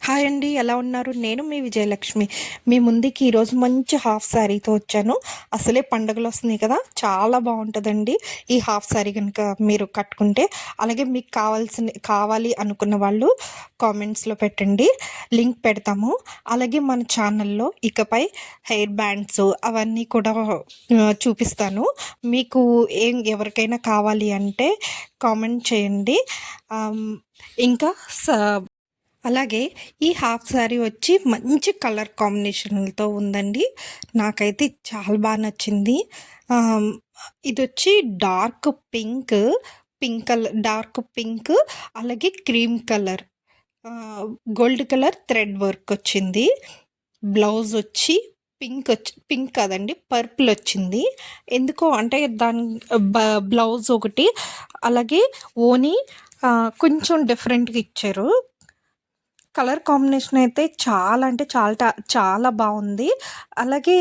Hi అండి. ఎలా ఉన్నారు? నేను మీ విజయలక్ష్మి. మీ ముందుకి ఈరోజు మంచి హాఫ్ శారీతో వచ్చాను. అసలే పండుగలొస్తున్నాయి కదా! చాలా బావుంటదండి ఈ హాఫ్ శారీ గనుక మీరు కట్టుకుంటే. అలాగే మీకు కావాలి అనుకున్న వాళ్ళు కామెంట్స్‌లో పెట్టండి. లింక్ పెడతాము. అలాగే మన ఛానల్‌లో ఇకపై హెయిర్ బ్యాండ్స్ అవన్నీ కూడా చూపిస్తాను. మీకు ఎవరికైనా కావాలి అంటే కామెంట్ చేయండి. ఆహ్, ఇంకా స అలాగే ఈ హాఫ్ శారీ వచ్చి మంచి కలర్ కాంబినేషన్‌లతో ఉందండి. నాకైతే చాలా నచ్చింది. ఆహ్, ఇదొచ్చి డార్క్ పింక్, డార్క్ పింక్ అలాగే క్రీమ్ కలర్, ఆహ్, గోల్డ్ కలర్ థ్రెడ్ వర్క్ వచ్చింది. బ్లౌజ్ వచ్చి పింక్ కాదండి, పర్పుల్ వచ్చింది. ఎందుకో అంటే దాని బ బ్లౌజ్ ఒకటి, అలాగే ఓని కొంచెం డిఫరెంట్‌గా ఇచ్చారు. కలర్ కాంబినేషన్ అయితే చాలా అంటే చాలా బావుంది. అలాగే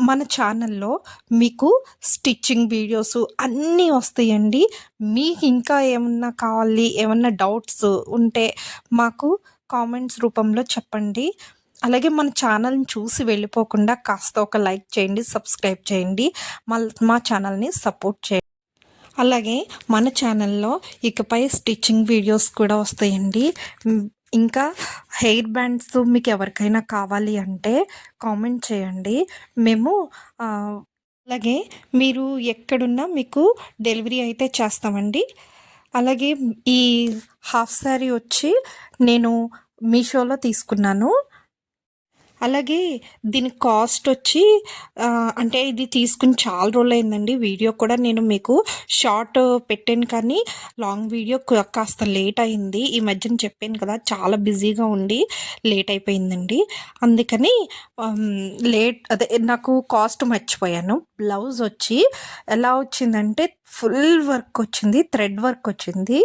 మన ఛానల్‌లో మీకు స్టిచ్చింగ్ వీడియోస్ అన్నీ వస్తాయండి. మీకు ఇంకా ఏమన్నా కావాలి, ఏమన్నా డౌట్స్ ఉంటే మాకు కామెంట్స్ రూపంలో చెప్పండి. అలాగే మన ఛానల్‌ని చూసి వెళ్ళిపోకుండా కాస్త ఒక లైక్ చేయండి, సబ్స్క్రైబ్ చేయండి. మా ఛానల్‌ని సపోర్ట్ చేయండి. అలాగే మన ఛానల్‌లో ఇకపై స్టిచ్చింగ్ వీడియోస్ కూడా వస్తాయండి. హ్మ్. ఇంకా హెయిర్ బ్యాండ్స్ మీకు ఎవరికైనా కావాలి అంటే కామెంట్ చేయండి. మేము అలాగే మీరు ఎక్కడున్నా మీకు డెలివరీ అయితే చేస్తామండి. అలాగే ఈ హాఫ్ శారీ వచ్చి నేను మీషోలో తీసుకున్నాను. అలాగే దీని కాస్ట్ వచ్చి అంటే ఇది తీసుకుని చాలా రోజులైందండి. వీడియో కూడా నేను మీకు షార్ట్ పెట్టాను కానీ లాంగ్ వీడియో కాస్త లేట్ అయింది. ఈ మధ్యన చెప్పాను కదా, చాలా బిజీగా ఉండి లేట్ అయిపోయిందండి. అందుకని నాకు కాస్ట్ మర్చిపోయాను. బ్లౌజ్ వచ్చి ఎలా వచ్చిందంటే ఫుల్ వర్క్ వచ్చింది, థ్రెడ్ వర్క్ వచ్చింది.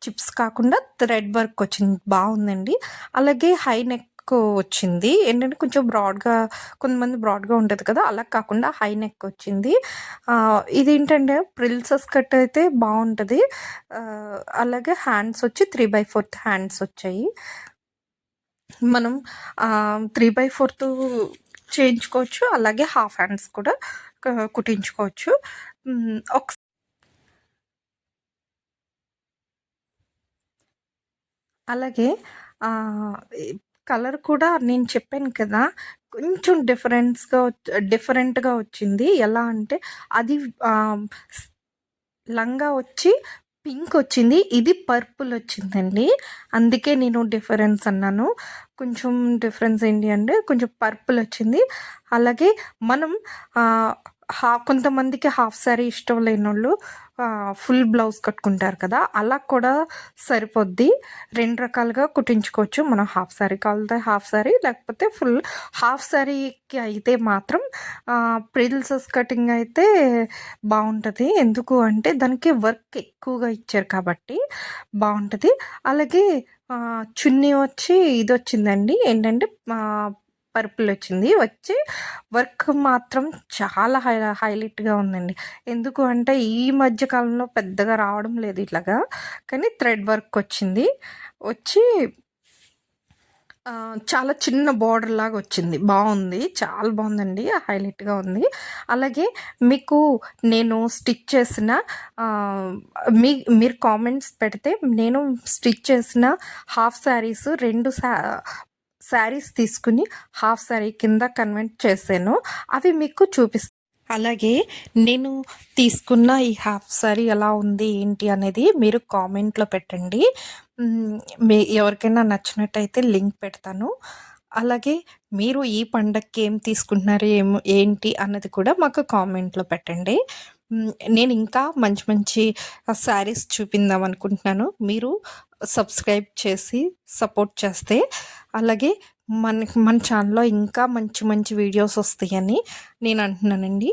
చిప్స్ కాకుండా థ్రెడ్ వర్క్ వచ్చింది, బాగుందండి. అలాగే హై నెక్ వచ్చింది. ఏంటంటే కొంచెం బ్రాడ్‌గా, కొంతమంది బ్రాడ్‌గా ఉంటది కదా, అలా కాకుండా హై నెక్ వచ్చింది. ఇదేంటంటే ప్రిల్సెస్ కట్ అయితే బావుంటది. అలాగే హ్యాండ్స్ వచ్చి 3/4 హ్యాండ్స్ వచ్చాయి. మనం 3/4 చేయించుకోవచ్చు. అలాగే హాఫ్ హ్యాండ్స్ కూడా కుట్టించుకోవచ్చు. హ్మ్. అలాగే ఆహ్, ఈ కలర్ కూడా నేను చెప్పాను కదా, కొంచెం డిఫరెంట్‌గా వచ్చింది. ఎలా అంటే అది ఆహ్, స్ లంగా వచ్చి పింక్ వచ్చింది. ఇది పర్పుల్ వచ్చిందండి. అందుకే నేను డిఫరెన్స్ అన్నాను. కొంచెం డిఫరెన్స్ ఏంటి అంటే కొంచెం పర్పుల్ వచ్చింది. అలాగే మనం ఆహ్, కొంతమందికి హాఫ్ శారీ ఇష్టం లేనోళ్ళు ఫుల్ బ్లౌజ్ కట్టుకుంటారు కదా, అలా కూడా సరిపోద్ది. 2 రకాలుగా కుట్టించుకోవచ్చు. మనం హాఫ్ శారీ కావాలంటే హాఫ్ శారీ, లేకపోతే ఫుల్. హాఫ్ శారీకి అయితే మాత్రం ప్రిల్సెస్ కటింగ్ అయితే బావుంటది. ఎందుకు అంటే దానికి వర్క్ ఎక్కువగా ఇచ్చారు కాబట్టి బావుంటది. అలాగే చున్నీ వచ్చి ఇదొచ్చిందండి. ఏంటంటే పర్పుల్ వచ్చింది. వచ్చి వర్క్ మాత్రం చాలా హైలైట్‌గా ఉందండి. ఎందుకు అంటే ఈ మధ్య కాలంలో పెద్దగా రావడం లేదు ఇట్లాగా. కానీ థ్రెడ్ వర్క్ వచ్చింది. వచ్చి చాలా చిన్న బోర్డర్‌లాగా వచ్చింది. బావుంది. చాలా బావుందండి. హైలైట్‌గా ఉంది. అలాగే మీకు నేను స్టిచ్ చేసిన ఆహ్, మీరు కామెంట్స్ పెడితే నేను స్టిచ్ చేసిన హాఫ్ శారీస్ 2 శారీస్ తీసుకొని హాఫ్ శారీ కింద కన్వర్ట్ చేశాను. అవి మీకు అలాగే నేను తీసుకున్న ఈ హాఫ్ శారీ ఎలా ఉంది, ఏంటి అనేది మీరు కామెంట్‌లో పెట్టండి. ఎవరికైనా నచ్చినట్టయితే లింక్ పెడతాను. అలాగే మీరు ఈ పండగకి ఏం తీసుకుంటున్నారు, ఏంటి అన్నది కూడా మాకు కామెంట్‌లో పెట్టండి. నేను ఇంకా మంచి మంచి శారీస్ చూపిందాం అనుకుంటున్నాను. మీరు సబ్స్క్రైబ్ చేసి సపోర్ట్ చేస్తే, అలాగే మన ఛానల్‌లో ఇంకా మంచి మంచి వీడియోస్ వస్తాయని నేను అంటున్నానండి.